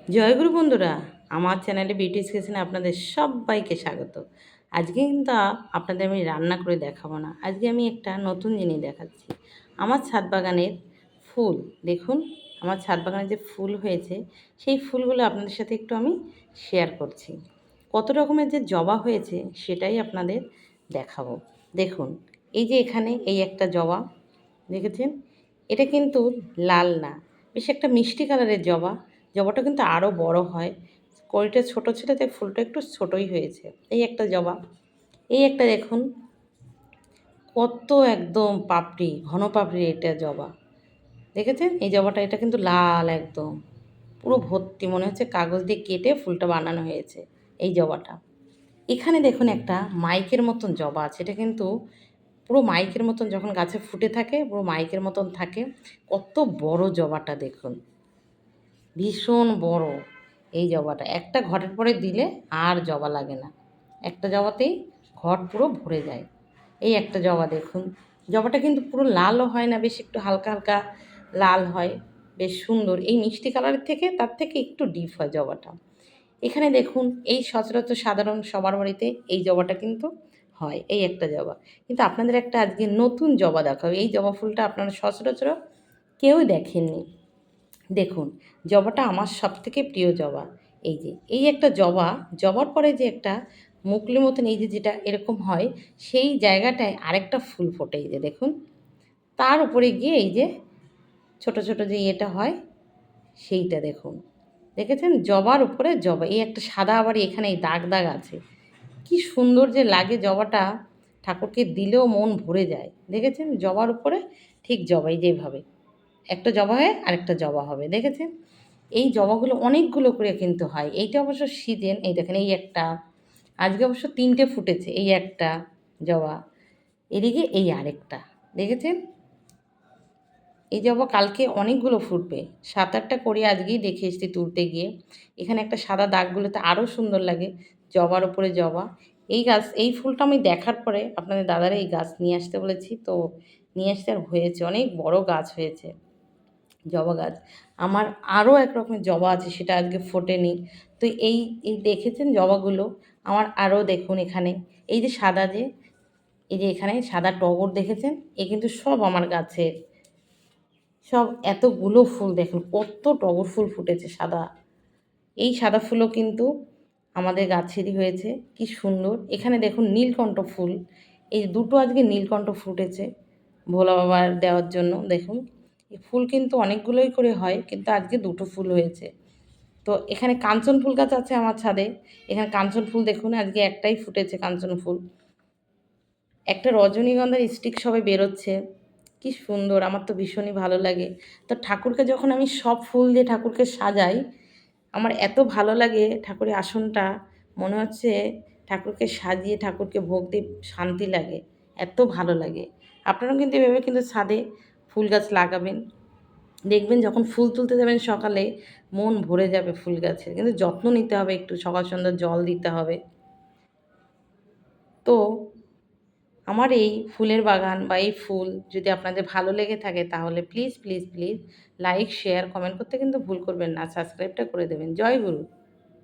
জয়গুরু বন্ধুরা, আমার চ্যানেলে বিউটিস কিচেনে আপনাদের সবাইকে স্বাগত। আজকে কিন্তু আপনাদের আমি রান্না করে দেখাবো না, আজকে আমি একটা নতুন জিনিস দেখাচ্ছি। আমার ছাদ বাগানের ফুল দেখুন, আমার ছাদ বাগানে যে ফুল হয়েছে সেই ফুলগুলো আপনাদের সাথে একটু আমি শেয়ার করছি। কত রকমের যে জবা হয়েছে সেটাই আপনাদের দেখাবো। দেখুন, এই যে এখানে এই একটা জবা দেখেছেন, এটা কিন্তু লাল না, বেশ একটা মিষ্টি কালারের জবা। জবাটা কিন্তু আরও বড় হয়, কড়িটা ছোটো ছিল তাই ফুলটা একটু ছোটোই হয়েছে। এই একটা জবা, এই একটা দেখুন কত একদম পাপড়ি, ঘন পাপড়ি, এটা জবা দেখেছেন। এই জবাটা এটা কিন্তু লাল একদম পুরো ভর্তি, মনে হচ্ছে কাগজ দিয়ে কেটে ফুলটা বানানো হয়েছে এই জবাটা। এখানে দেখুন একটা মাইকের মতন জবা আছে, এটা কিন্তু পুরো মাইকের মতন যখন গাছে ফুটে থাকে পুরো মাইকের মতন থাকে। কত বড় জবাটা দেখুন, ভীষণ বড়। এই জবাটা একটা ঘটের পরে দিলে আর জবা লাগে না, একটা জবাতেই ঘট পুরো ভরে যায়। এই একটা জবা দেখুন, জবাটা কিন্তু পুরো লালও হয় না, বেশ একটু হালকা হালকা লাল হয়, বেশ সুন্দর। এই মিষ্টি কালারের থেকে তার থেকে একটু ডিপ হয় জবাটা। এখানে দেখুন, এই সচরাচর সাধারণ সবার বাড়িতে এই জবাটা কিন্তু হয়, এই একটা জবা। কিন্তু আপনাদের একটা আজকে নতুন জবা দেখাবো। এই জবা ফুলটা আপনারা সচরাচর কেউ দেখেননি। দেখুন, জবাটা আমার সবথেকে প্রিয় জবা। এই যে এই একটা জবা, জবার পরে যে একটা মুকুলের মতন এই যে যেটা এরকম হয়, সেই জায়গাটায় আরেকটা ফুল ফোটে। এই যে দেখুন, তার উপরে গিয়ে এই যে ছোট ছোট যে ইয়েটা হয় সেইটা দেখুন, দেখেছেন? জবার উপরে জবা, এই একটা সাদা আবার এখানে এই দাগ দাগ আছে। কি সুন্দর যে লাগে জবাটা, ঠাকুরকে দিলেও মন ভরে যায়। দেখেছেন? জবার উপরে ঠিক জবাই যেভাবে একটা জবা হয় আরেকটা জবা হবে, দেখেছেন? এই জবাগুলো অনেকগুলো করে কিন্তু হয়। এইটা অবশ্য সিজন। এই দেখেন, এই একটা, আজকে অবশ্য ৩টে ফুটেছে। এই একটা জবা, এদিকে এই আরেকটা, দেখেছেন? এই জবা কালকে অনেকগুলো ফুটবে, ৭-৮টা করে আজকেই দেখে এসেছি তুলতে গিয়ে। এখানে একটা সাদা দাগগুলোতে আরও সুন্দর লাগে, জবার উপরে জবা। এই গাছ, এই ফুলটা আমি দেখার পরে আপনাদের দাদারা এই গাছ নিয়ে আসতে বলেছি, তো নিয়ে আসতে আর হয়েছে, অনেক বড় গাছ হয়েছে জবা গাছ। আমার আরও এক রকমের জবা আছে, সেটা আজকে ফোটেনি। তো এই এই দেখেছেন জবাগুলো আমার। আরও দেখুন এখানে এই যে সাদা, যে এই যে এখানে সাদা টগর দেখেছেন, এ কিন্তু সব আমার গাছের। সব এতগুলো ফুল দেখুন, কত টগর ফুল ফুটেছে সাদা। এই সাদা ফুলও কিন্তু আমাদের গাছেরই হয়েছে, কি সুন্দর। এখানে দেখুন নীলকণ্ঠ ফুল, এই দুটো আজকে নীলকণ্ঠ ফুটেছে ভোলা বাবার দেওয়ার জন্য। দেখুন, এই ফুল কিন্তু অনেকগুলোই করে হয়, কিন্তু আজকে দুটো ফুল হয়েছে। তো এখানে কাঞ্চন ফুল গাছ আছে আমার ছাদে, এখানে কাঞ্চন ফুল দেখুন আজকে একটাই ফুটেছে কাঞ্চন ফুল। একটা রজনীগন্ধার স্টিক সবে বেরোচ্ছে, কি সুন্দর, আমার তো ভীষণই ভালো লাগে। তো ঠাকুরকে যখন আমি সব ফুল দিয়ে ঠাকুরকে সাজাই, আমার এত ভালো লাগে, ঠাকুরের আসনটা মনে হচ্ছে ঠাকুরকে সাজিয়ে ঠাকুরকে ভোগ দিয়ে শান্তি লাগে, এত ভালো লাগে। আপনারাও কিন্তু এভাবে কিন্তু ছাদে ফুল গাছ লাগাবেন, দেখবেন যখন ফুল তুলতে যাবেন সকালে মন ভরে যাবে ফুল গাছের। কিন্তু যত্ন নিতে হবে, একটু সকাল সন্ধ্যা জল দিতে হবে। তো আমার এই ফুলের বাগান বা এই ফুল যদি আপনাদের ভালো লেগে থাকে তাহলে please please please like share comment করতে কিন্তু ভুল করবেন না, সাবস্ক্রাইবটা করে দেবেন। জয় গুরু।